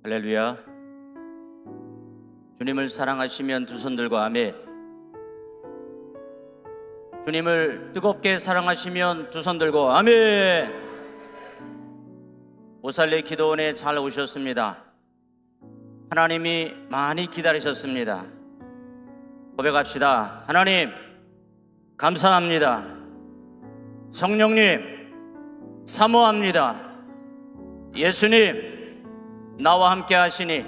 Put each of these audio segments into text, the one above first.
할렐루야. 주님을 사랑하시면 두 손 들고 아멘. 주님을 뜨겁게 사랑하시면 두 손 들고 아멘. 오살리 기도원에 잘 오셨습니다. 하나님이 많이 기다리셨습니다. 고백합시다. 하나님 감사합니다. 성령님 사모합니다. 예수님 나와 함께 하시니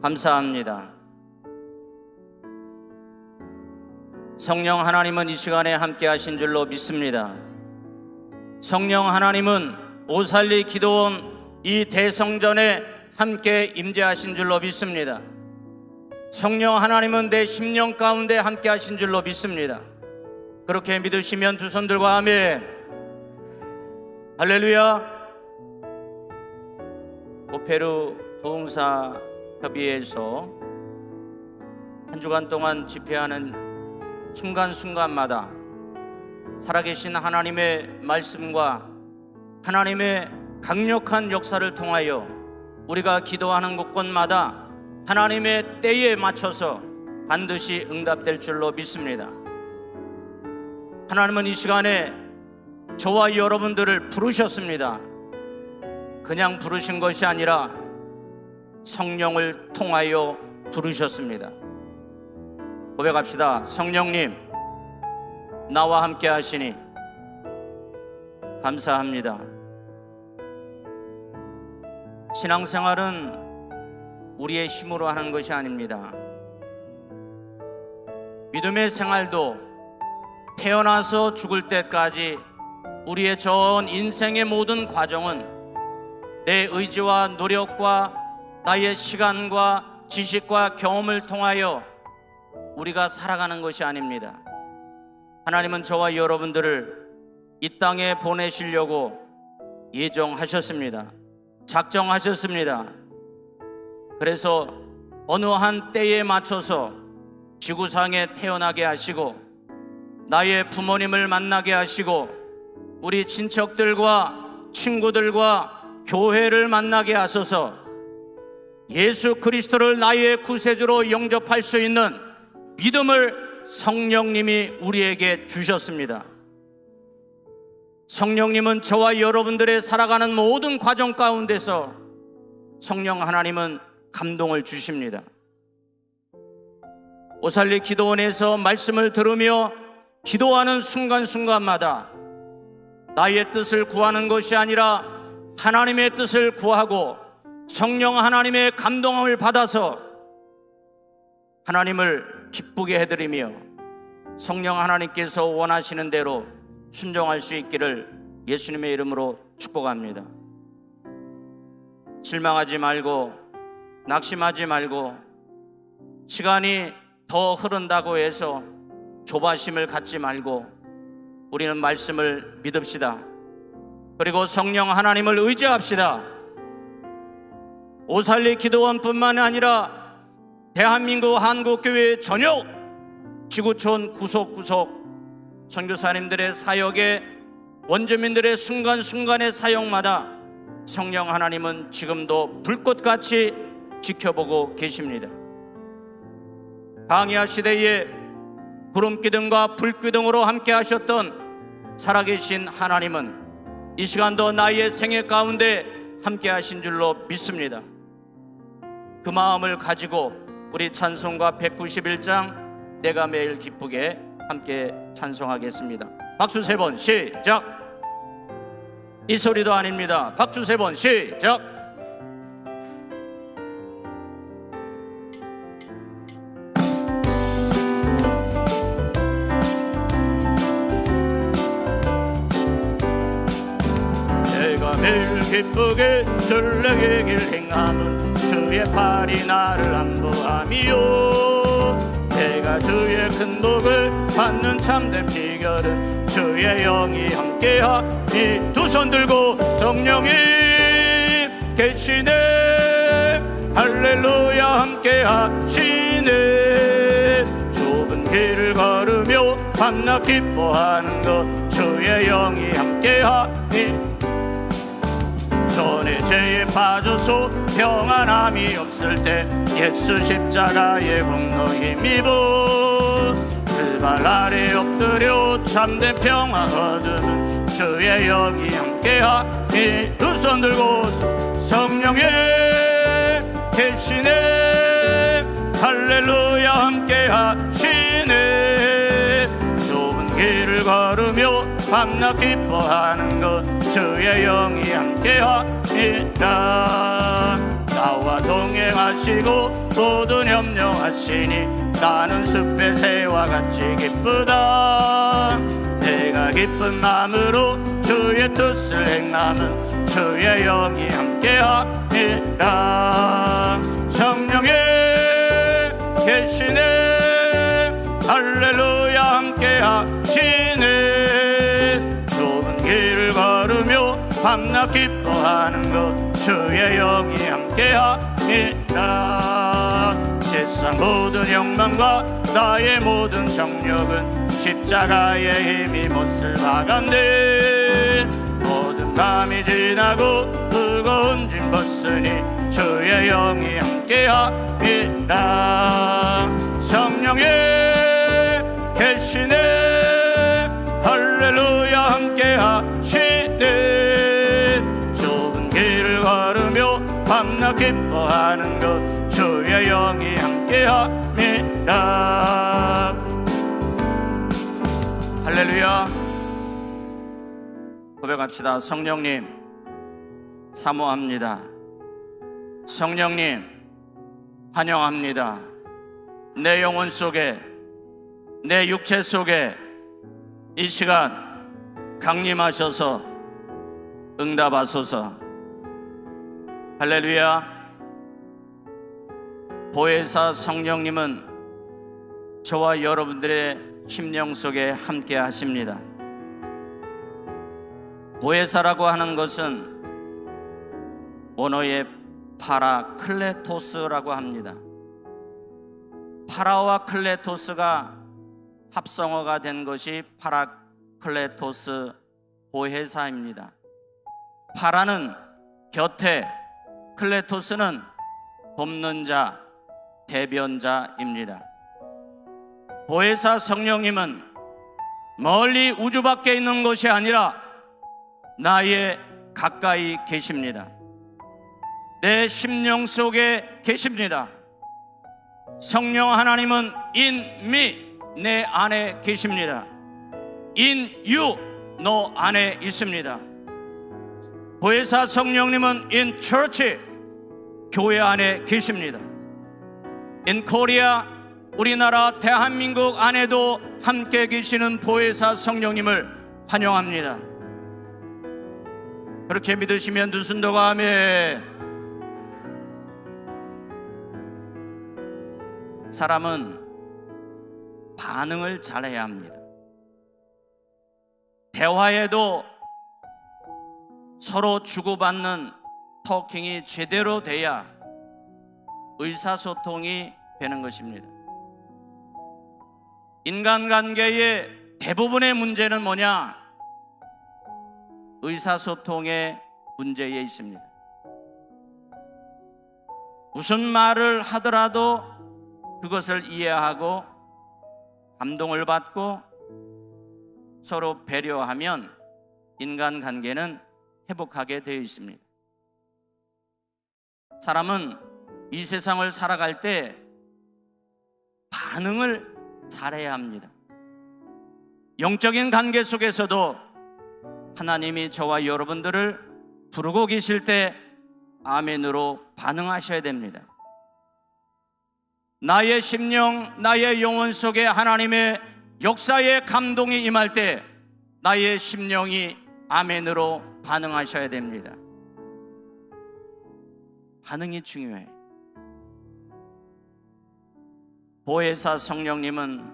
감사합니다. 성령 하나님은 이 시간에 함께 하신 줄로 믿습니다. 성령 하나님은 오살리 기도원 이 대성전에 함께 임재하신 줄로 믿습니다. 성령 하나님은 내 심령 가운데 함께 하신 줄로 믿습니다. 그렇게 믿으시면 두 손 들고 아멘. 할렐루야. 오페르 부흥사 협의회에서 한 주간 동안 집회하는 순간순간마다 살아계신 하나님의 말씀과 하나님의 강력한 역사를 통하여 우리가 기도하는 곳곳마다 하나님의 때에 맞춰서 반드시 응답될 줄로 믿습니다. 하나님은 이 시간에 저와 여러분들을 부르셨습니다. 그냥 부르신 것이 아니라 성령을 통하여 부르셨습니다. 고백합시다. 성령님 나와 함께 하시니 감사합니다. 신앙생활은 우리의 힘으로 하는 것이 아닙니다. 믿음의 생활도 태어나서 죽을 때까지 우리의 전 인생의 모든 과정은 내 의지와 노력과 나의 시간과 지식과 경험을 통하여 우리가 살아가는 것이 아닙니다. 하나님은 저와 여러분들을 이 땅에 보내시려고 예정하셨습니다. 작정하셨습니다. 그래서 어느 한 때에 맞춰서 지구상에 태어나게 하시고 나의 부모님을 만나게 하시고 우리 친척들과 친구들과 교회를 만나게 하소서. 예수 그리스도를 나의 구세주로 영접할 수 있는 믿음을 성령님이 우리에게 주셨습니다. 성령님은 저와 여러분들의 살아가는 모든 과정 가운데서 성령 하나님은 감동을 주십니다. 오살리 기도원에서 말씀을 들으며 기도하는 순간순간마다 나의 뜻을 구하는 것이 아니라 하나님의 뜻을 구하고 성령 하나님의 감동을 받아서 하나님을 기쁘게 해드리며 성령 하나님께서 원하시는 대로 순종할 수 있기를 예수님의 이름으로 축복합니다. 실망하지 말고 낙심하지 말고 시간이 더 흐른다고 해서 조바심을 갖지 말고 우리는 말씀을 믿읍시다. 그리고 성령 하나님을 의지합시다. 오살리 기도원뿐만 아니라 대한민국 한국교회 전역 지구촌 구석구석 선교사님들의 사역에 원주민들의 순간순간의 사역마다 성령 하나님은 지금도 불꽃같이 지켜보고 계십니다. 광야 시대에 구름기둥과 불기둥으로 함께 하셨던 살아계신 하나님은 이 시간도 나의 생애 가운데 함께 하신 줄로 믿습니다. 그 마음을 가지고 우리 찬송가 191장 내가 매일 기쁘게 함께 찬송하겠습니다. 박수 3번 시작. 이 소리도 아닙니다. 박수 3번 시작. 매일 기쁘게 설레게 길 행함은 주의 팔이 나를 안보함이요. 내가 주의 큰 복을 받는 참된 비결은 주의 영이 함께하니 두 손 들고 성령이 계시네. 할렐루야 함께하시네. 좁은 길을 걸으며 밤낮 기뻐하는 것 주의 영이 함께하니 영혼의 죄에 빠져서 평안함이 없을 때 예수 십자가의 공로 힘입어 그 발 아래 엎드려 참된 평화 얻으면 주의 영이 함께하니 두 손 들고 성령의 계시네 할렐루야 함께하시네 좁은 길을 걸으며 밤낮 기뻐하는 것 주의 영이 함께하니라 나와 동행하시고 모든 염려하시니 나는 숲의 새와 같이 기쁘다 내가 기쁜 마음으로 주의 뜻을 행하면 주의 영이 함께하니라 성령의 계시네 할렐루야 함께하시네 좁은 길을 걸으며 밤낮 기뻐하는 것 주의 영이 함께하니라 세상 모든 욕망과 나의 모든 정력은 십자가의 힘이 못을 박았네 모든 밤이 지나고 무거운 짐 벗으니 주의 영이 함께하니라 성령의 계시네 할렐루야 함께하시네 좁은 길을 걸으며 밤낮 기뻐하는 것 주의 영이 함께합니다. 할렐루야. 고백합시다. 성령님 사모합니다. 성령님 환영합니다. 내 영혼 속에 내 육체 속에 이 시간 강림하셔서 응답하소서. 할렐루야. 보혜사 성령님은 저와 여러분들의 심령 속에 함께 하십니다. 보혜사라고 하는 것은 언어의 파라클레토스라고 합니다. 파라와 클레토스가 합성어가 된 것이 파라클레토스 보혜사입니다. 파라는 곁에, 클레토스는 돕는 자, 대변자입니다. 보혜사 성령님은 멀리 우주 밖에 있는 것이 아니라 나의 가까이 계십니다. 내 심령 속에 계십니다. 성령 하나님은 in me, 내 안에 계십니다. in you, 너 안에 있습니다. 보혜사 성령님은 in church, 교회 안에 계십니다. in Korea, 우리나라 대한민국 안에도 함께 계시는 보혜사 성령님을 환영합니다. 그렇게 믿으시면 두 손 들고 아멘. 사람은 반응을 잘해야 합니다. 대화에도 서로 주고받는 토킹이 제대로 돼야 의사소통이 되는 것입니다. 인간관계의 대부분의 문제는 뭐냐? 의사소통의 문제에 있습니다. 무슨 말을 하더라도 그것을 이해하고 감동을 받고 서로 배려하면 인간관계는 회복하게 되어 있습니다. 사람은 이 세상을 살아갈 때 반응을 잘해야 합니다. 영적인 관계 속에서도 하나님이 저와 여러분들을 부르고 계실 때 아멘으로 반응하셔야 됩니다. 나의 심령, 나의 영혼 속에 하나님의 역사의 감동이 임할 때 나의 심령이 아멘으로 반응하셔야 됩니다. 반응이 중요해요. 보혜사 성령님은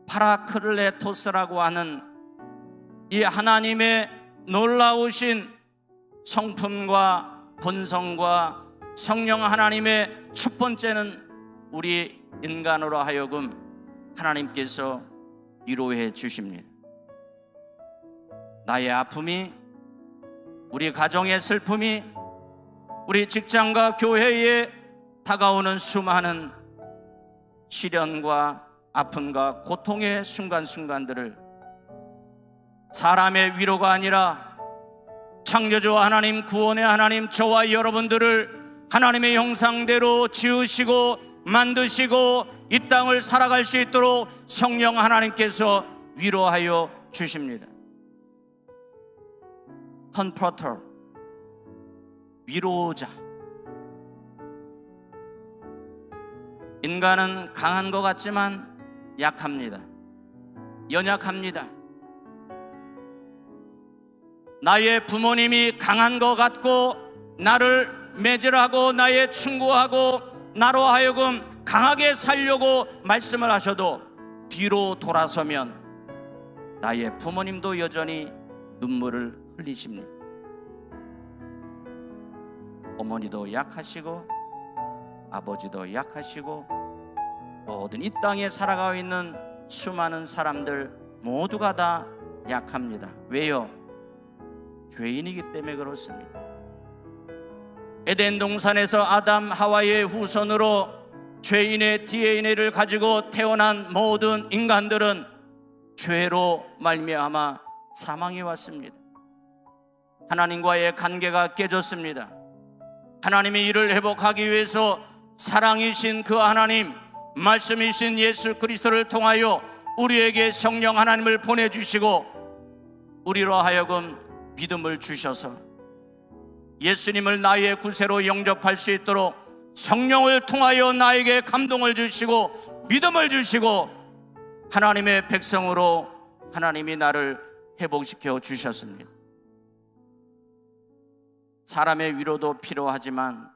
파라클레토스라고 하는 이 하나님의 놀라우신 성품과 본성과 성령 하나님의 첫 번째는 우리 인간으로 하여금 하나님께서 위로해 주십니다. 나의 아픔이 우리 가정의 슬픔이, 우리 직장과 교회에 다가오는 수많은 시련과 아픔과 고통의 순간순간들을 사람의 위로가 아니라 창조주 하나님, 구원의 하나님, 저와 여러분들을 하나님의 형상대로 지으시고 만드시고 이 땅을 살아갈 수 있도록 성령 하나님께서 위로하여 주십니다. 컴포터, 위로자. 인간은 강한 것 같지만 약합니다. 연약합니다. 나의 부모님이 강한 것 같고 나를 매질하고 나의 충고하고 나로 하여금 강하게 살려고 말씀을 하셔도 뒤로 돌아서면 나의 부모님도 여전히 눈물을 흘리십니다. 어머니도 약하시고 아버지도 약하시고 모든 이 땅에 살아가고 있는 수많은 사람들 모두가 다 약합니다. 왜요? 죄인이기 때문에 그렇습니다. 에덴 동산에서 아담 하와의 후손으로 죄인의 DNA를 가지고 태어난 모든 인간들은 죄로 말미암아 사망이 왔습니다. 하나님과의 관계가 깨졌습니다. 하나님이 이를 회복하기 위해서 사랑이신 그 하나님, 말씀이신 예수 그리스도를 통하여 우리에게 성령 하나님을 보내주시고 우리로 하여금 믿음을 주셔서 예수님을 나의 구세로 영접할 수 있도록 성령을 통하여 나에게 감동을 주시고 믿음을 주시고 하나님의 백성으로 하나님이 나를 회복시켜 주셨습니다. 사람의 위로도 필요하지만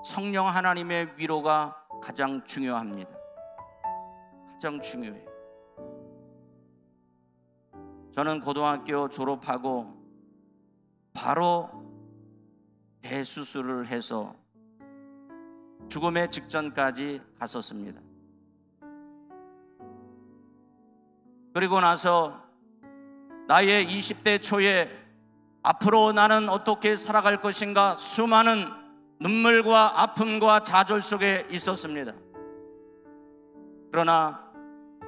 성령 하나님의 위로가 가장 중요합니다. 가장 중요해요. 저는 고등학교 졸업하고 바로 대수술을 해서 죽음의 직전까지 갔었습니다. 그리고 나서 나의 20대 초에 앞으로 나는 어떻게 살아갈 것인가 수많은 눈물과 아픔과 좌절 속에 있었습니다. 그러나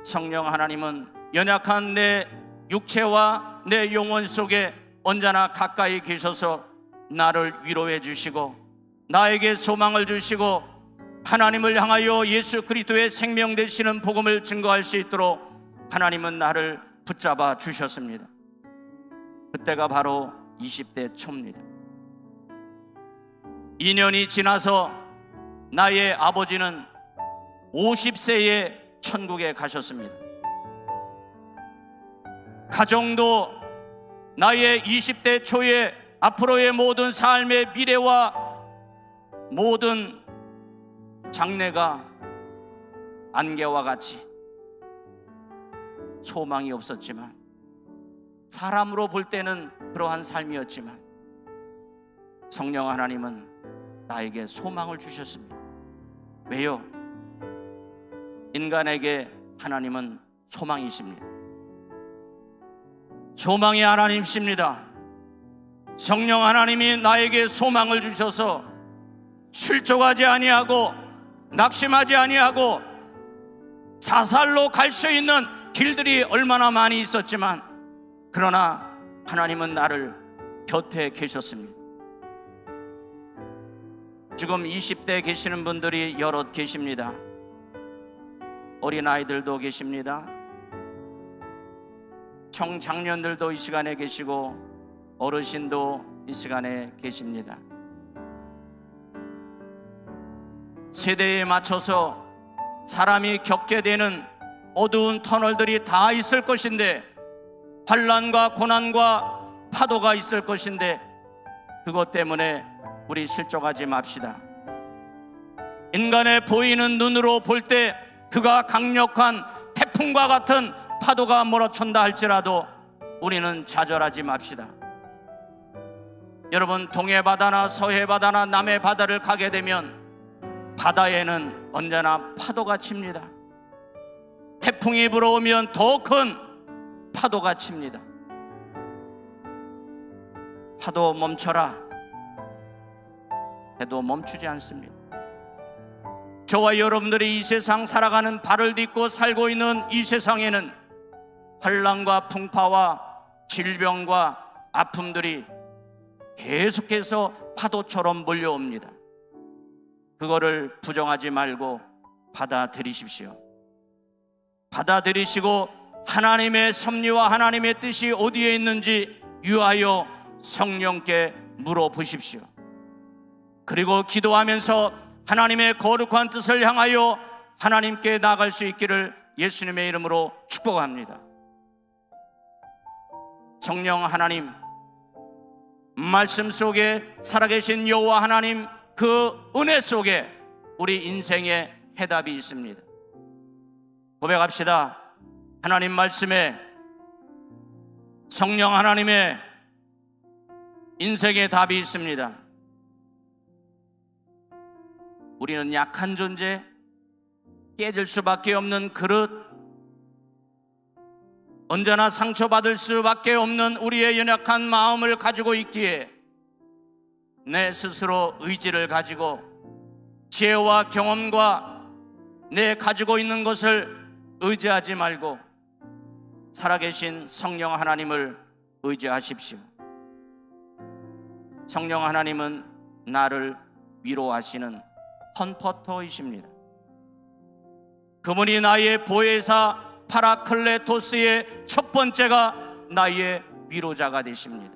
성령 하나님은 연약한 내 육체와 내 영혼 속에 언제나 가까이 계셔서 나를 위로해 주시고 나에게 소망을 주시고 하나님을 향하여 예수 그리스도의 생명 되시는 복음을 증거할 수 있도록 하나님은 나를 붙잡아 주셨습니다. 그때가 바로 20대 초입니다. 2년이 지나서 나의 아버지는 50세에 천국에 가셨습니다. 가정도 나의 20대 초에 앞으로의 모든 삶의 미래와 모든 장래가 안개와 같이 소망이 없었지만 사람으로 볼 때는 그러한 삶이었지만 성령 하나님은 나에게 소망을 주셨습니다. 왜요? 인간에게 하나님은 소망이십니다. 소망의 하나님이십니다. 성령 하나님이 나에게 소망을 주셔서 실족하지 아니하고 낙심하지 아니하고 자살로 갈 수 있는 길들이 얼마나 많이 있었지만 그러나 하나님은 나를 곁에 계셨습니다. 지금 20대에 계시는 분들이 여럿 계십니다. 어린아이들도 계십니다. 청장년들도 이 시간에 계시고 어르신도 이 시간에 계십니다. 세대에 맞춰서 사람이 겪게 되는 어두운 터널들이 다 있을 것인데 환난과 고난과 파도가 있을 것인데 그것 때문에 우리 실족하지 맙시다. 인간의 보이는 눈으로 볼 때 그가 강력한 태풍과 같은 파도가 몰아친다 할지라도 우리는 좌절하지 맙시다. 여러분, 동해 바다나 서해 바다나 남해 바다를 가게 되면 바다에는 언제나 파도가 칩니다. 태풍이 불어오면 더 큰 파도가 칩니다. 파도 멈춰라 해도 멈추지 않습니다. 저와 여러분들이 이 세상 살아가는 발을 딛고 살고 있는 이 세상에는 환난과 풍파와 질병과 아픔들이 계속해서 파도처럼 몰려옵니다. 그거를 부정하지 말고 받아들이십시오. 받아들이시고 하나님의 섭리와 하나님의 뜻이 어디에 있는지 유하여 성령께 물어보십시오. 그리고 기도하면서 하나님의 거룩한 뜻을 향하여 하나님께 나아갈 수 있기를 예수님의 이름으로 축복합니다. 성령 하나님, 말씀 속에 살아계신 여호와 하나님, 그 은혜 속에 우리 인생의 해답이 있습니다. 고백합시다. 하나님 말씀에 성령 하나님의 인생의 답이 있습니다. 우리는 약한 존재, 깨질 수밖에 없는 그릇, 언제나 상처받을 수밖에 없는 우리의 연약한 마음을 가지고 있기에 내 스스로 의지를 가지고 지혜와 경험과 내 가지고 있는 것을 의지하지 말고 살아계신 성령 하나님을 의지하십시오. 성령 하나님은 나를 위로하시는 컴포터이십니다. 그분이 나의 보혜사 파라클레토스의 첫 번째가 나의 위로자가 되십니다.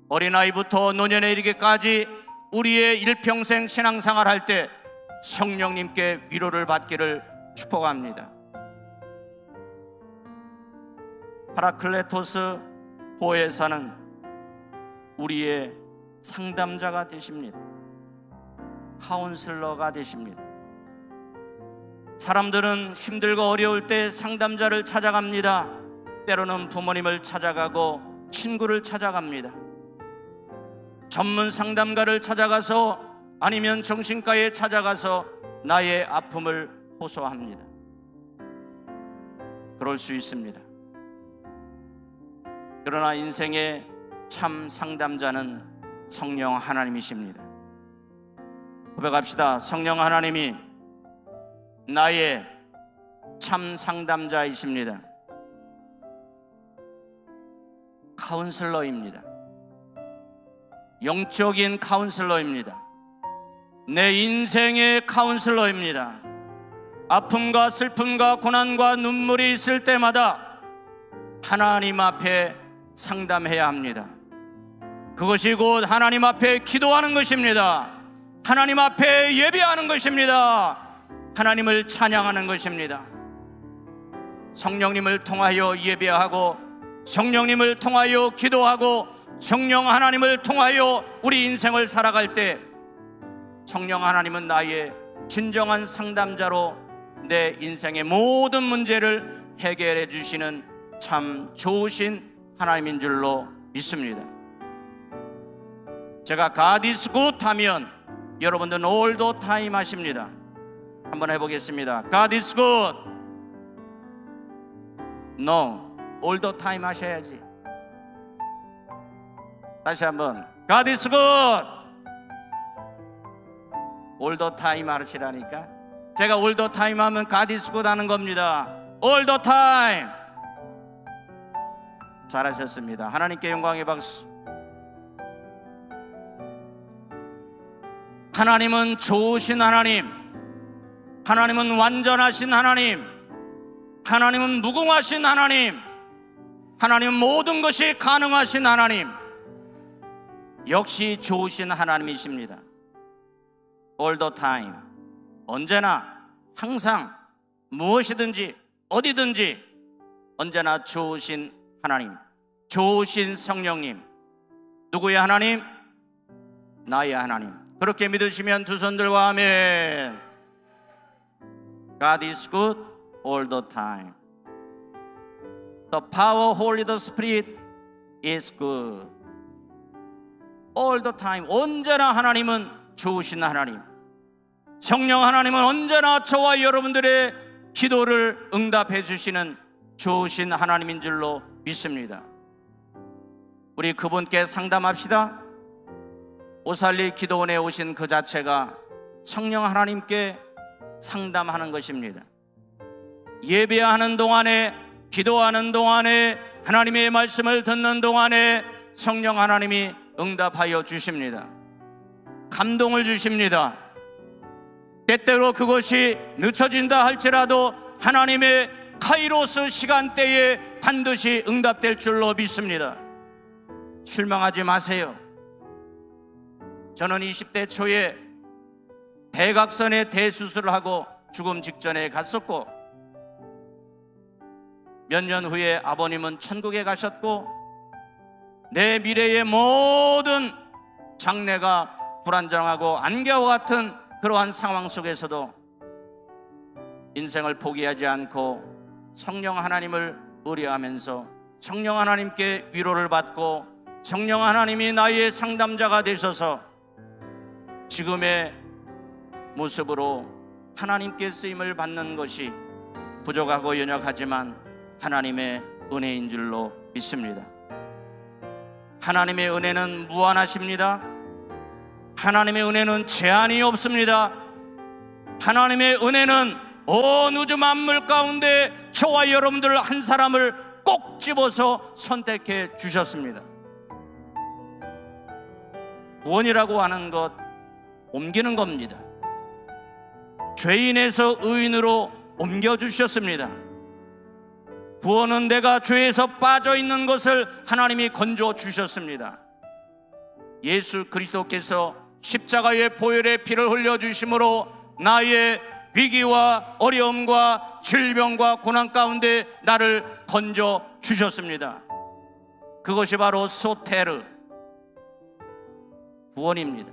어린아이부터 노년에 이르기까지 우리의 일평생 신앙생활 할 때 성령님께 위로를 받기를 축복합니다. 파라클레토스 보혜사는 우리의 상담자가 되십니다. 카운슬러가 되십니다. 사람들은 힘들고 어려울 때 상담자를 찾아갑니다. 때로는 부모님을 찾아가고 친구를 찾아갑니다. 전문 상담가를 찾아가서 아니면 정신과에 찾아가서 나의 아픔을 호소합니다. 그럴 수 있습니다. 그러나 인생의 참 상담자는 성령 하나님이십니다. 고백합시다. 성령 하나님이 나의 참 상담자이십니다. 카운슬러입니다. 영적인 카운슬러입니다. 내 인생의 카운슬러입니다. 아픔과 슬픔과 고난과 눈물이 있을 때마다 하나님 앞에 상담해야 합니다. 그것이 곧 하나님 앞에 기도하는 것입니다. 하나님 앞에 예배하는 것입니다. 하나님을 찬양하는 것입니다. 성령님을 통하여 예배하고 성령님을 통하여 기도하고 성령 하나님을 통하여 우리 인생을 살아갈 때 성령 하나님은 나의 진정한 상담자로 내 인생의 모든 문제를 해결해 주시는 참 좋으신 하나님인 줄로 믿습니다. 제가 God is good 하면 여러분들은 all the time 하십니다. 한번 해보겠습니다. God is good. No, all the time 하셔야지. 다시 한번 God is good. all the time 하시라니까. 제가 all the time 하면 God is good 하는 겁니다. all the time. 잘하셨습니다. 하나님께 영광의 박수. 하나님은 좋으신 하나님, 하나님은 완전하신 하나님, 하나님은 무궁하신 하나님, 하나님은 모든 것이 가능하신 하나님, 역시 좋으신 하나님이십니다. all the time, 언제나 항상 무엇이든지 어디든지 언제나 좋으신 하나님, 좋으신 성령님. 누구의 하나님? 나의 하나님. 그렇게 믿으시면 두 손 들고 아멘. God is good all the time. The power of Holy Spirit is good all the time. 언제나 하나님은 좋으신 하나님. 성령 하나님은 언제나 저와 여러분들의 기도를 응답해 주시는 좋으신 하나님인 줄로 믿습니다. 우리 그분께 상담합시다. 오살리 기도원에 오신 그 자체가 성령 하나님께 상담하는 것입니다. 예배하는 동안에, 기도하는 동안에, 하나님의 말씀을 듣는 동안에 성령 하나님이 응답하여 주십니다. 감동을 주십니다. 때때로 그것이 늦춰진다 할지라도 하나님의 카이로스 시간대에 반드시 응답될 줄로 믿습니다. 실망하지 마세요. 저는 20대 초에 대각선에 대수술을 하고 죽음 직전에 갔었고, 몇 년 후에 아버님은 천국에 가셨고, 내 미래의 모든 장래가 불안정하고 안개와 같은 그러한 상황 속에서도 인생을 포기하지 않고 성령 하나님을 의뢰하면서 성령 하나님께 위로를 받고 성령 하나님이 나의 상담자가 되셔서 지금의 모습으로 하나님께 쓰임을 받는 것이 부족하고 연약하지만 하나님의 은혜인 줄로 믿습니다. 하나님의 은혜는 무한하십니다. 하나님의 은혜는 제한이 없습니다. 하나님의 은혜는 온 우주 만물 가운데 저와 여러분들 한 사람을 꼭 집어서 선택해 주셨습니다. 구원이라고 하는 것, 옮기는 겁니다. 죄인에서 의인으로 옮겨주셨습니다. 구원은 내가 죄에서 빠져 있는 것을 하나님이 건져 주셨습니다. 예수 그리스도께서 십자가의 보혈의 피를 흘려주심으로 나의 위기와 어려움과 질병과 고난 가운데 나를 건져 주셨습니다. 그것이 바로 소테르, 구원입니다.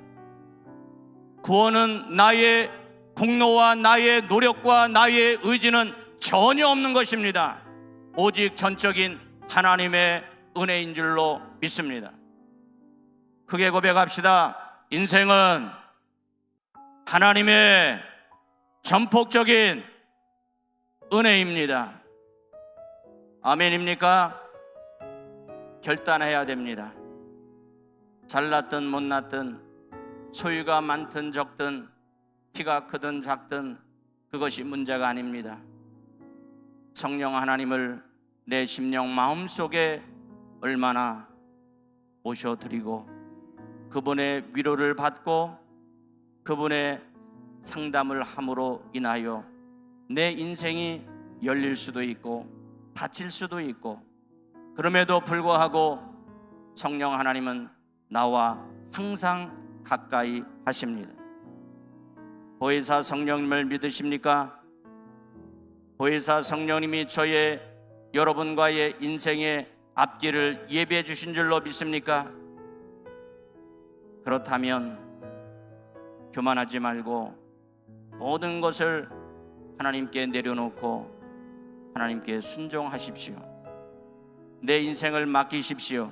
구원은 나의 공로와 나의 노력과 나의 의지는 전혀 없는 것입니다. 오직 전적인 하나님의 은혜인 줄로 믿습니다. 크게 고백합시다. 인생은 하나님의 전폭적인 은혜입니다. 아멘입니까? 결단해야 됩니다. 잘났든 못났든, 소유가 많든 적든, 키가 크든 작든 그것이 문제가 아닙니다. 성령 하나님을 내 심령 마음속에 얼마나 모셔드리고 그분의 위로를 받고 그분의 상담을 함으로 인하여 내 인생이 열릴 수도 있고 닫힐 수도 있고, 그럼에도 불구하고 성령 하나님은 나와 항상 가까이 하십니다. 보혜사 성령님을 믿으십니까? 보혜사 성령님이 저의 여러분과의 인생의 앞길을 예비해 주신 줄로 믿습니까? 그렇다면 교만하지 말고 모든 것을 하나님께 내려놓고 하나님께 순종하십시오. 내 인생을 맡기십시오.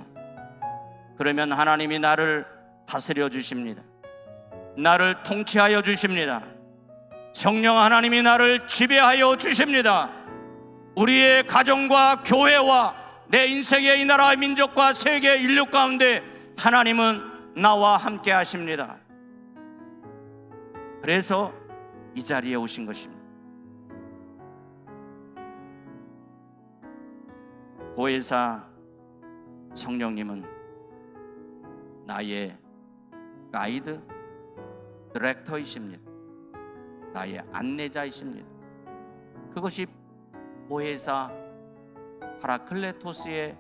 그러면 하나님이 나를 다스려 주십니다. 나를 통치하여 주십니다. 성령 하나님이 나를 지배하여 주십니다. 우리의 가정과 교회와 내 인생의 이 나라의 민족과 세계 인류 가운데 하나님은 나와 함께 하십니다. 그래서 이 자리에 오신 것입니다. 보혜사 성령님은 나의 가이드, 디렉터이십니다. 나의 안내자이십니다. 그것이 보혜사 파라클레토스의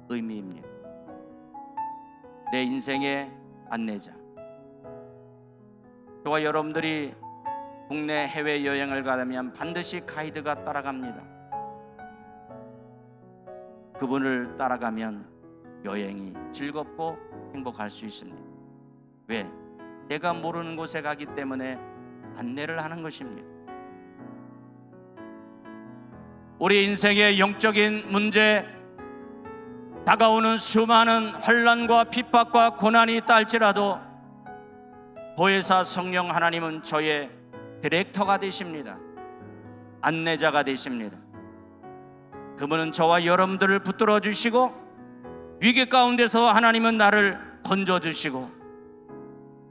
의미입니다. 내 인생의 안내자. 저와 여러분들이 국내 해외 여행을 가면 반드시 가이드가 따라갑니다. 그분을 따라가면 여행이 즐겁고 행복할 수 있습니다. 왜? 내가 모르는 곳에 가기 때문에 안내를 하는 것입니다. 우리 인생의 영적인 문제, 다가오는 수많은 환난과 핍박과 고난이 있다 할지라도 보혜사 성령 하나님은 저의 디렉터가 되십니다. 안내자가 되십니다. 그분은 저와 여러분들을 붙들어 주시고 위기 가운데서 하나님은 나를 건져주시고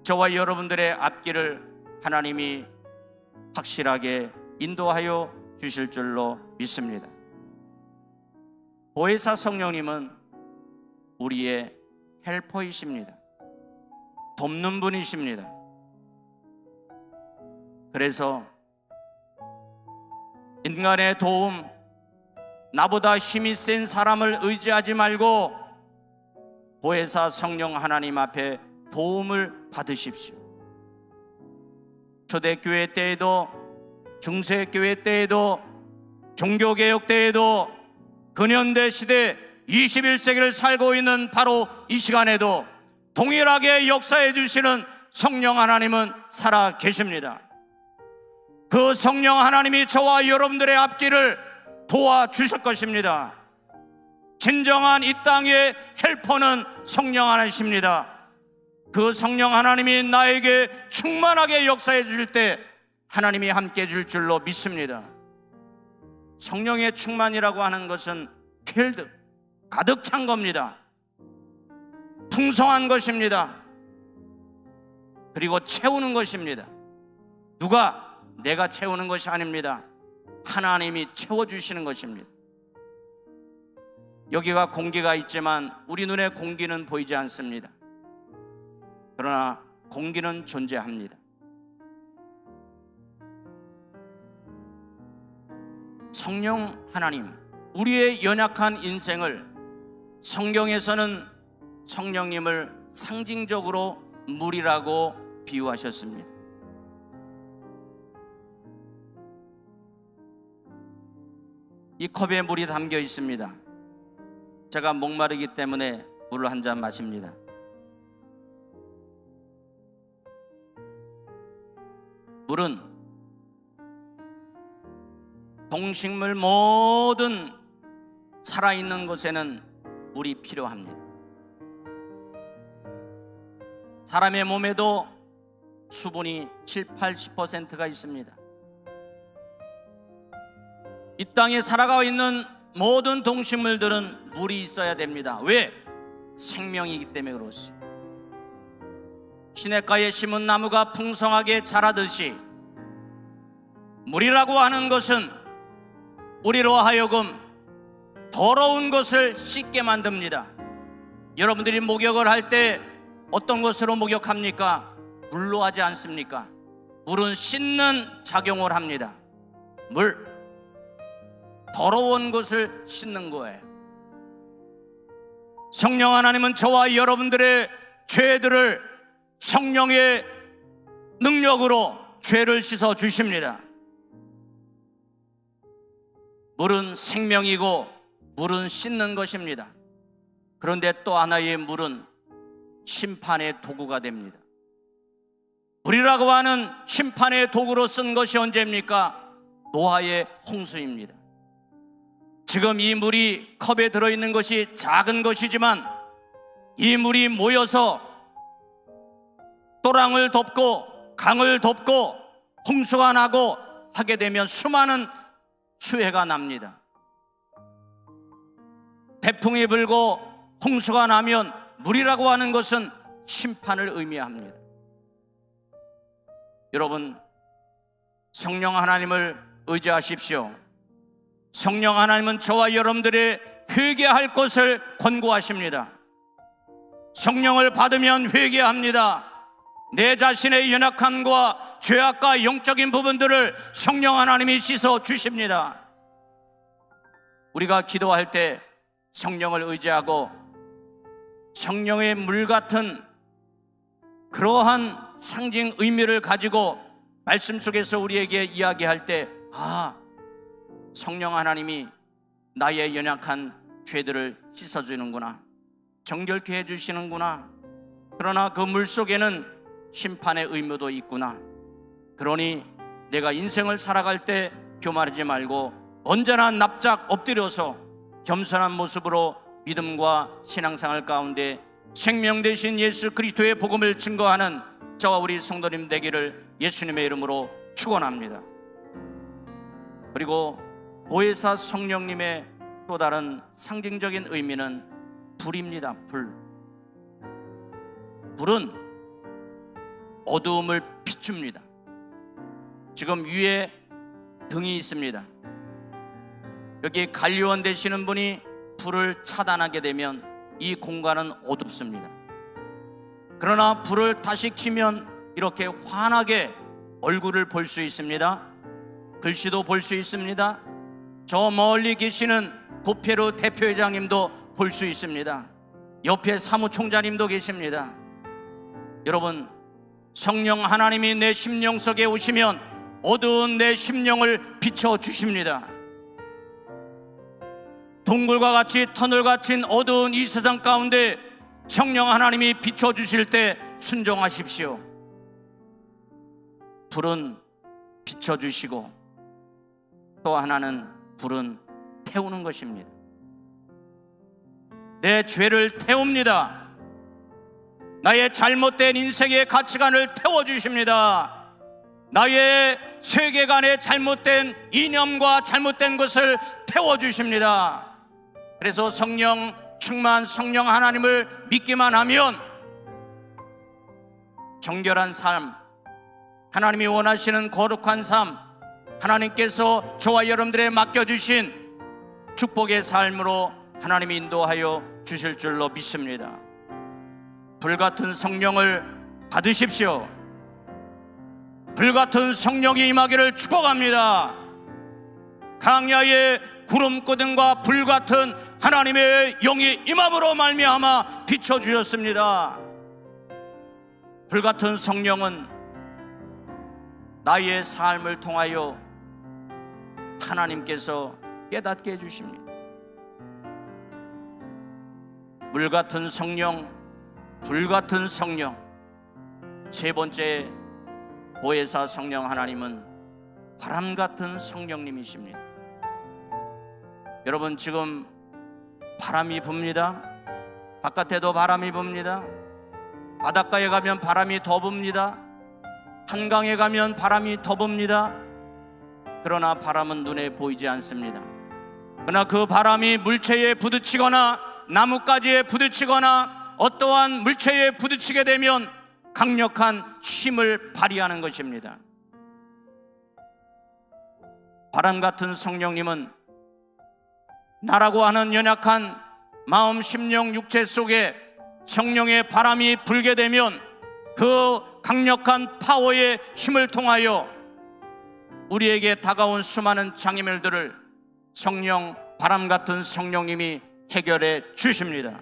저와 여러분들의 앞길을 하나님이 확실하게 인도하여 주실 줄로 믿습니다. 보혜사 성령님은 우리의 헬퍼이십니다. 돕는 분이십니다. 그래서 인간의 도움, 나보다 힘이 센 사람을 의지하지 말고 보혜사 성령 하나님 앞에 도움을 받으십시오. 초대교회 때에도, 중세교회 때에도, 종교개혁 때에도, 근현대 시대 21세기를 살고 있는 바로 이 시간에도 동일하게 역사해 주시는 성령 하나님은 살아 계십니다. 그 성령 하나님이 저와 여러분들의 앞길을 도와주실 것입니다. 진정한 이 땅의 헬퍼는 성령 하나님이십니다. 그 성령 하나님이 나에게 충만하게 역사해 주실 때 하나님이 함께 해 줄 줄로 믿습니다. 성령의 충만이라고 하는 것은 필드, 가득 찬 겁니다. 풍성한 것입니다. 그리고 채우는 것입니다. 누가? 내가 채우는 것이 아닙니다. 하나님이 채워주시는 것입니다. 여기가 공기가 있지만 우리 눈에 공기는 보이지 않습니다. 그러나 공기는 존재합니다. 성령 하나님, 우리의 연약한 인생을 성경에서는 성령님을 상징적으로 물이라고 비유하셨습니다. 이 컵에 물이 담겨 있습니다. 제가 목마르기 때문에 물을 한 잔 마십니다. 물은 동식물 모든 살아있는 곳에는 물이 필요합니다. 사람의 몸에도 수분이 70-80%가 있습니다. 이 땅에 살아가고 있는 모든 동식물들은 물이 있어야 됩니다. 왜? 생명이기 때문에 그렇습니다. 시냇가에 심은 나무가 풍성하게 자라듯이 물이라고 하는 것은 우리로 하여금 더러운 것을 씻게 만듭니다. 여러분들이 목욕을 할 때 어떤 것으로 목욕합니까? 물로 하지 않습니까? 물은 씻는 작용을 합니다. 물, 더러운 것을 씻는 거예요. 성령 하나님은 저와 여러분들의 죄들을 성령의 능력으로 죄를 씻어 주십니다. 물은 생명이고 물은 씻는 것입니다. 그런데 또 하나의 물은 심판의 도구가 됩니다. 물이라고 하는 심판의 도구로 쓴 것이 언제입니까? 노아의 홍수입니다. 지금 이 물이 컵에 들어있는 것이 작은 것이지만 이 물이 모여서 또랑을 덮고 강을 덮고 홍수가 나고 하게 되면 수많은 수해가 납니다. 태풍이 불고 홍수가 나면 물이라고 하는 것은 심판을 의미합니다. 여러분, 성령 하나님을 의지하십시오. 성령 하나님은 저와 여러분들의 회개할 것을 권고하십니다. 성령을 받으면 회개합니다. 내 자신의 연약함과 죄악과 영적인 부분들을 성령 하나님이 씻어 주십니다. 우리가 기도할 때 성령을 의지하고 성령의 물 같은 그러한 상징 의미를 가지고 말씀 속에서 우리에게 이야기할 때, 성령 하나님이 나의 연약한 죄들을 씻어주는구나, 정결케 해주시는구나. 그러나 그 물 속에는 심판의 의무도 있구나. 그러니 내가 인생을 살아갈 때 교만하지 말고 언제나 납작 엎드려서 겸손한 모습으로 믿음과 신앙생활 가운데 생명 되신 예수 그리스도의 복음을 증거하는 저와 우리 성도님 되기를 예수님의 이름으로 축원합니다. 그리고 보혜사 성령님의 또 다른 상징적인 의미는 불입니다. 불은 어두움을 비춥니다. 지금 위에 등이 있습니다. 여기 관리원 되시는 분이 불을 차단하게 되면 이 공간은 어둡습니다. 그러나 불을 다시 켜면 이렇게 환하게 얼굴을 볼 수 있습니다. 글씨도 볼 수 있습니다. 저 멀리 계시는 고페르 대표회장님도 볼 수 있습니다. 옆에 사무총장님도 계십니다. 여러분, 성령 하나님이 내 심령 속에 오시면 어두운 내 심령을 비춰주십니다. 동굴과 같이 터널 같은 어두운 이 세상 가운데 성령 하나님이 비춰주실 때 순종하십시오. 불은 비춰주시고 또 하나는 불은 태우는 것입니다. 내 죄를 태웁니다. 나의 잘못된 인생의 가치관을 태워주십니다. 나의 세계관의 잘못된 이념과 잘못된 것을 태워주십니다. 그래서 성령 충만 성령 하나님을 믿기만 하면 정결한 삶, 하나님이 원하시는 거룩한 삶, 하나님께서 저와 여러분들에 맡겨주신 축복의 삶으로 하나님이 인도하여 주실 줄로 믿습니다. 불같은 성령을 받으십시오. 불같은 성령이 임하기를 축복합니다. 강야의 구름기둥과 불같은 하나님의 영이 임함으로 말미암아 비춰주셨습니다. 불같은 성령은 나의 삶을 통하여 하나님께서 깨닫게 해주십니다. 물같은 성령, 불같은 성령. 세 번째 보혜사 성령 하나님은 바람같은 성령님이십니다. 여러분, 지금 바람이 붑니다. 바깥에도 바람이 붑니다. 바닷가에 가면 바람이 더 붑니다. 한강에 가면 바람이 더 붑니다. 그러나 바람은 눈에 보이지 않습니다. 그러나 그 바람이 물체에 부딪히거나 나뭇가지에 부딪히거나 어떠한 물체에 부딪히게 되면 강력한 힘을 발휘하는 것입니다. 바람 같은 성령님은 나라고 하는 연약한 마음, 심령, 육체 속에 성령의 바람이 불게 되면 그 강력한 파워의 힘을 통하여 우리에게 다가온 수많은 장애물들을 성령, 바람 같은 성령님이 해결해 주십니다.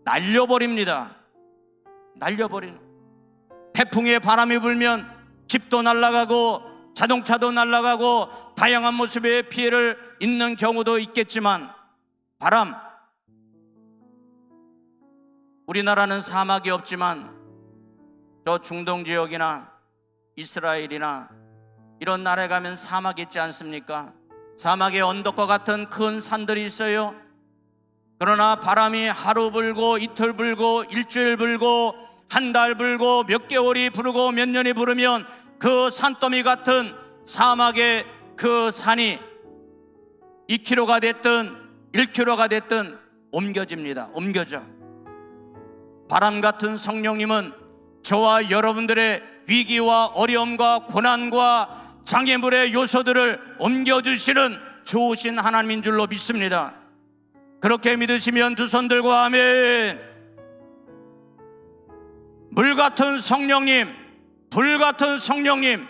날려버립니다. 태풍의 바람이 불면 집도 날아가고 자동차도 날아가고 다양한 모습의 피해를 입는 경우도 있겠지만, 바람, 우리나라는 사막이 없지만 저 중동 지역이나 이스라엘이나 이런 나라에 가면 사막이 있지 않습니까? 사막에 언덕과 같은 큰 산들이 있어요. 그러나 바람이 하루 불고 이틀 불고 일주일 불고 한 달 불고 몇 개월이 부르고 몇 년이 부르면 그 산더미 같은 사막의 그 산이 2km가 됐든 1km가 됐든 옮겨져. 바람 같은 성령님은 저와 여러분들의 위기와 어려움과 고난과 장애물의 요소들을 옮겨주시는 좋으신 하나님인 줄로 믿습니다. 그렇게 믿으시면 두 손 들고 아멘. 물 같은 성령님, 불 같은 성령님,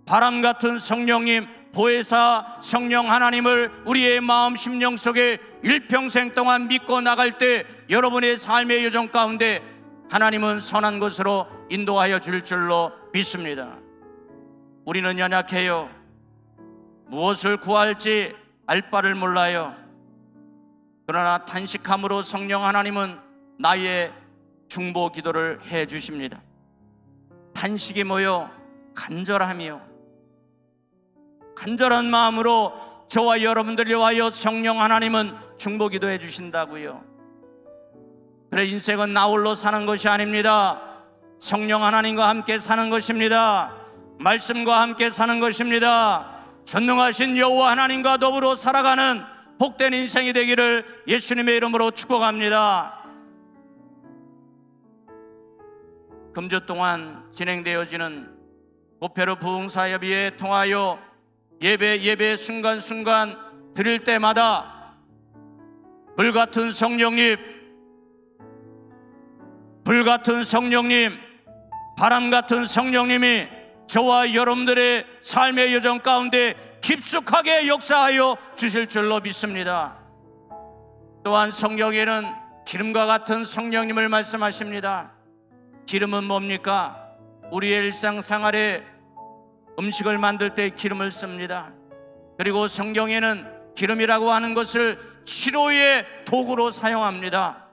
바람 같은 성령님, 보혜사 성령 하나님을 우리의 마음 심령 속에 일평생 동안 믿고 나갈 때 여러분의 삶의 여정 가운데 하나님은 선한 것으로 인도하여 줄 줄로 믿습니다. 우리는 연약해요. 무엇을 구할지 알 바를 몰라요. 그러나 탄식함으로 성령 하나님은 나의 중보 기도를 해 주십니다. 탄식이 뭐요? 간절함이요. 간절한 마음으로 저와 여러분들이 와요 성령 하나님은 중보 기도해 주신다고요. 그래, 인생은 나 홀로 사는 것이 아닙니다. 성령 하나님과 함께 사는 것입니다. 말씀과 함께 사는 것입니다. 전능하신 여호와 하나님과 더불어 살아가는 복된 인생이 되기를 예수님의 이름으로 축복합니다. 금주 동안 진행되어지는 보페르 부흥사협의회에 통하여 예배 순간순간 드릴 때마다 불같은 성령님, 바람같은 성령님이 저와 여러분들의 삶의 여정 가운데 깊숙하게 역사하여 주실 줄로 믿습니다. 또한 성경에는 기름과 같은 성령님을 말씀하십니다. 기름은 뭡니까? 우리의 일상생활에 음식을 만들 때 기름을 씁니다. 그리고 성경에는 기름이라고 하는 것을 치료의 도구로 사용합니다.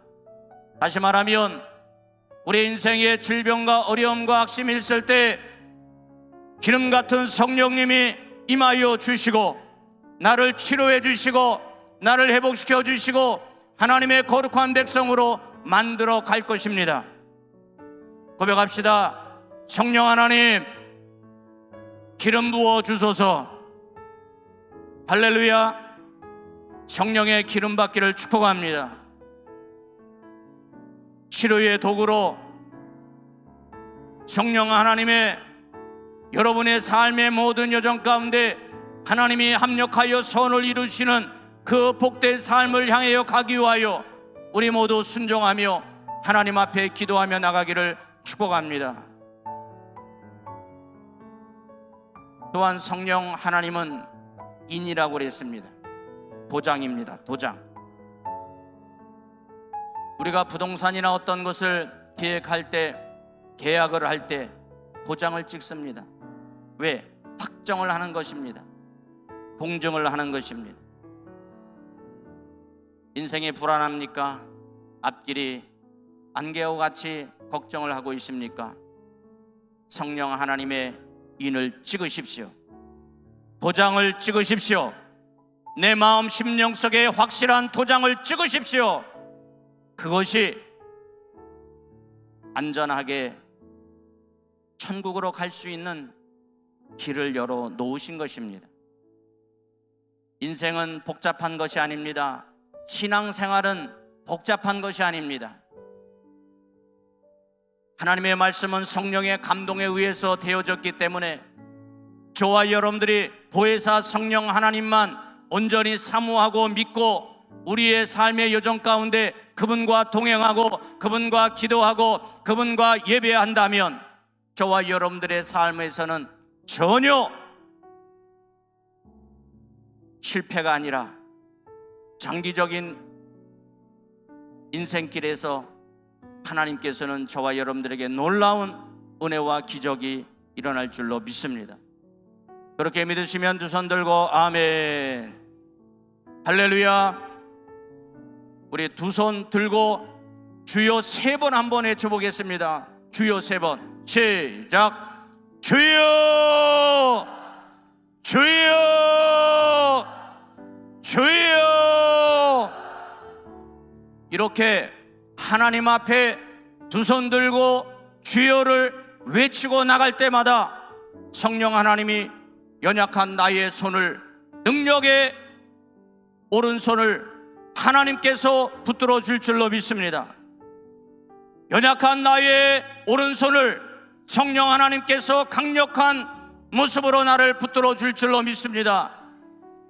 다시 말하면 우리 인생에 질병과 어려움과 악심이 있을 때 기름 같은 성령님이 임하여 주시고 나를 치료해 주시고 나를 회복시켜 주시고 하나님의 거룩한 백성으로 만들어 갈 것입니다. 고백합시다. 성령 하나님, 기름 부어 주소서. 할렐루야. 성령의 기름 받기를 축복합니다. 치료의 도구로 성령 하나님의 여러분의 삶의 모든 여정 가운데 하나님이 합력하여 선을 이루시는 그 복된 삶을 향하여 가기 위하여 우리 모두 순종하며 하나님 앞에 기도하며 나가기를 축복합니다. 또한 성령 하나님은 인이라고 그랬습니다. 도장입니다. 도장. 우리가 부동산이나 어떤 것을 계획할 때, 계약을 할 때 도장을 찍습니다. 왜? 확정을 하는 것입니다. 공증을 하는 것입니다. 인생이 불안합니까? 앞길이 안개와 같이 걱정을 하고 있습니까? 성령 하나님의 인을 찍으십시오. 도장을 찍으십시오. 내 마음 심령 속에 확실한 도장을 찍으십시오. 그것이 안전하게 천국으로 갈 수 있는 길을 열어 놓으신 것입니다. 인생은 복잡한 것이 아닙니다. 신앙생활은 복잡한 것이 아닙니다. 하나님의 말씀은 성령의 감동에 의해서 되어졌기 때문에 저와 여러분들이 보혜사 성령 하나님만 온전히 사모하고 믿고 우리의 삶의 여정 가운데 그분과 동행하고 그분과 기도하고 그분과 예배한다면 저와 여러분들의 삶에서는 전혀 실패가 아니라 장기적인 인생길에서 하나님께서는 저와 여러분들에게 놀라운 은혜와 기적이 일어날 줄로 믿습니다. 그렇게 믿으시면 두 손 들고 아멘. 할렐루야. 우리 두 손 들고 주여 3번 한번 외쳐보겠습니다. 주여 3번. 시작. 주여, 주여, 주여. 이렇게 하나님 앞에 두 손 들고 주여를 외치고 나갈 때마다 성령 하나님이 연약한 나의 손을, 능력의 오른손을 하나님께서 붙들어 줄 줄로 믿습니다. 연약한 나의 오른손을 성령 하나님께서 강력한 모습으로 나를 붙들어 줄 줄로 믿습니다.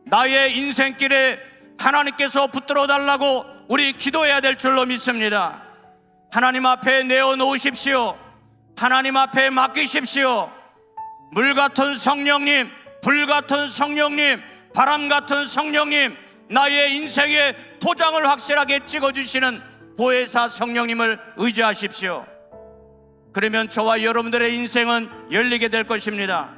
나의 인생길에 하나님께서 붙들어 달라고 우리 기도해야 될 줄로 믿습니다. 하나님 앞에 내어놓으십시오. 하나님 앞에 맡기십시오. 물같은 성령님, 불같은 성령님, 바람같은 성령님, 나의 인생에 도장을 확실하게 찍어주시는 보혜사 성령님을 의지하십시오. 그러면 저와 여러분들의 인생은 열리게 될 것입니다.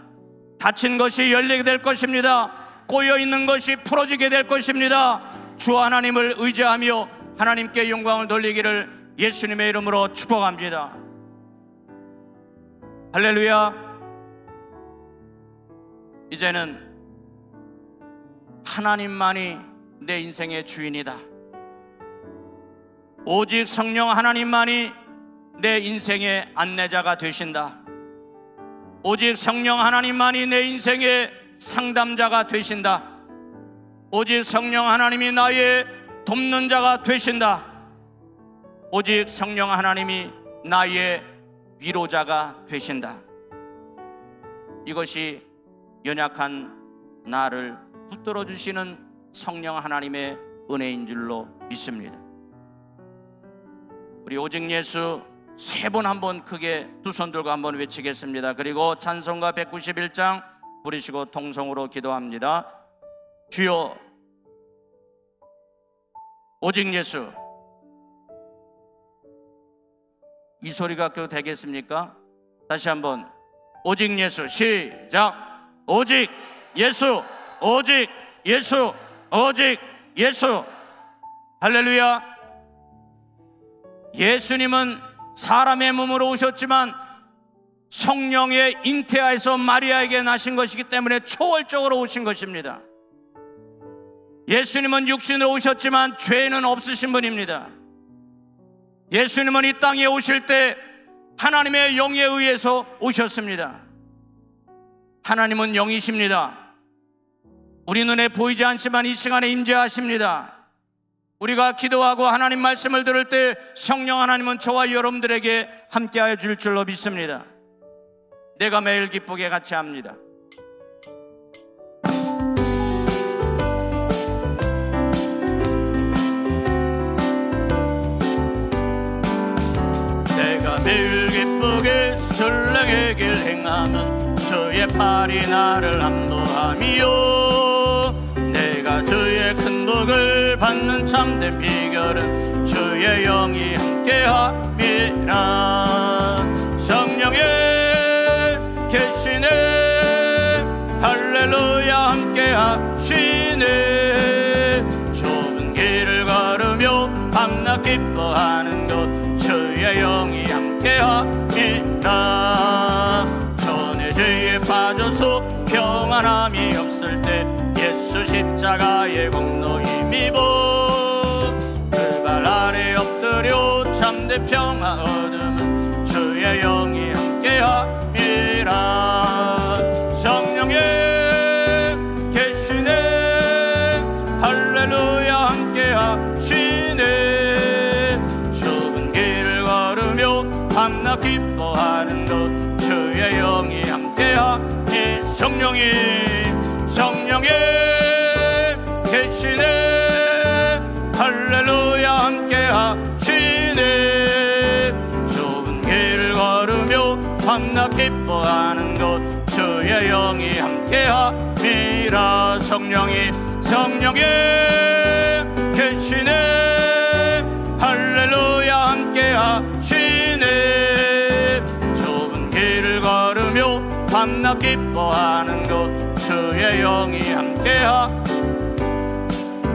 닫힌 것이 열리게 될 것입니다. 꼬여있는 것이 풀어지게 될 것입니다. 주 하나님을 의지하며 하나님께 영광을 돌리기를 예수님의 이름으로 축복합니다. 할렐루야. 이제는 하나님만이 내 인생의 주인이다. 오직 성령 하나님만이 내 인생의 안내자가 되신다. 오직 성령 하나님만이 내 인생의 상담자가 되신다. 오직 성령 하나님이 나의 돕는 자가 되신다. 오직 성령 하나님이 나의 위로자가 되신다. 이것이 연약한 나를 붙들어 주시는 성령 하나님의 은혜인 줄로 믿습니다. 우리 오직 예수 세 번 한번 크게 두 손 들고 한번 외치겠습니다. 그리고 찬송가 191장 부르시고 통성으로 기도합니다. 주여 오직 예수. 이 소리가 껴도 되겠습니까? 다시 한번 오직 예수. 시작. 오직 예수, 오직 예수, 오직 예수. 할렐루야. 예수님은 사람의 몸으로 오셨지만 성령의 잉태하에서 마리아에게 나신 것이기 때문에 초월적으로 오신 것입니다. 예수님은 육신으로 오셨지만 죄는 없으신 분입니다. 예수님은 이 땅에 오실 때 하나님의 영에 의해서 오셨습니다. 하나님은 영이십니다. 우리 눈에 보이지 않지만 이 시간에 임재하십니다. 우리가 기도하고 하나님 말씀을 들을 때 성령 하나님은 저와 여러분들에게 함께하여 줄 줄로 믿습니다. 내가 매일 기쁘게 같이 합니다. 내가 매일 기쁘게 설레게 길 행하는 주의 팔이 나를 안도함이요. 내가 주의 큰 복을 받는 참된 비결은 주의 영이 함께함이라. 성령의 계시네 할렐루야 함께하시네. 좁은 길을 걸으며 밤낮 기뻐하는 것 주의 영이 함께함이라. 전에 죄에 빠져서 평안함이 없을 때 예수 십자가의 공로 힘입어 그 발 아래 엎드려 참된 평화 얻음은 주의 영이 함께함이라. 성령의 계시네 할렐루야 함께하시네. 좁은 길을 걸으며 밤낮 기뻐하는 것 주의 영이 함께하니. 성령의 계시네 할렐루야 함께하시네. 좁은 길을 걸으며 밤낮 기뻐하는 것 주의 영이 함께함이라. 성령의 계시네 할렐루야 함께하시네. 좁은 길을 걸으며 밤낮 기뻐하는 것 주의 영이 함께하.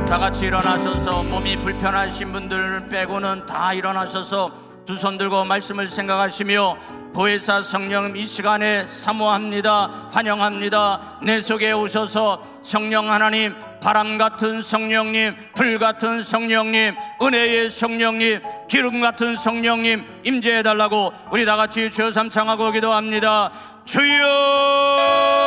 다같이 일어나셔서 몸이 불편하신 분들 빼고는 다 일어나셔서 두 손 들고 말씀을 생각하시며 보혜사 성령 이 시간에 사모합니다. 환영합니다. 내 속에 오셔서 성령 하나님, 바람 같은 성령님, 불 같은 성령님, 은혜의 성령님, 기름 같은 성령님 임재해달라고 우리 다같이 주여 삼창하고 기도합니다. 주여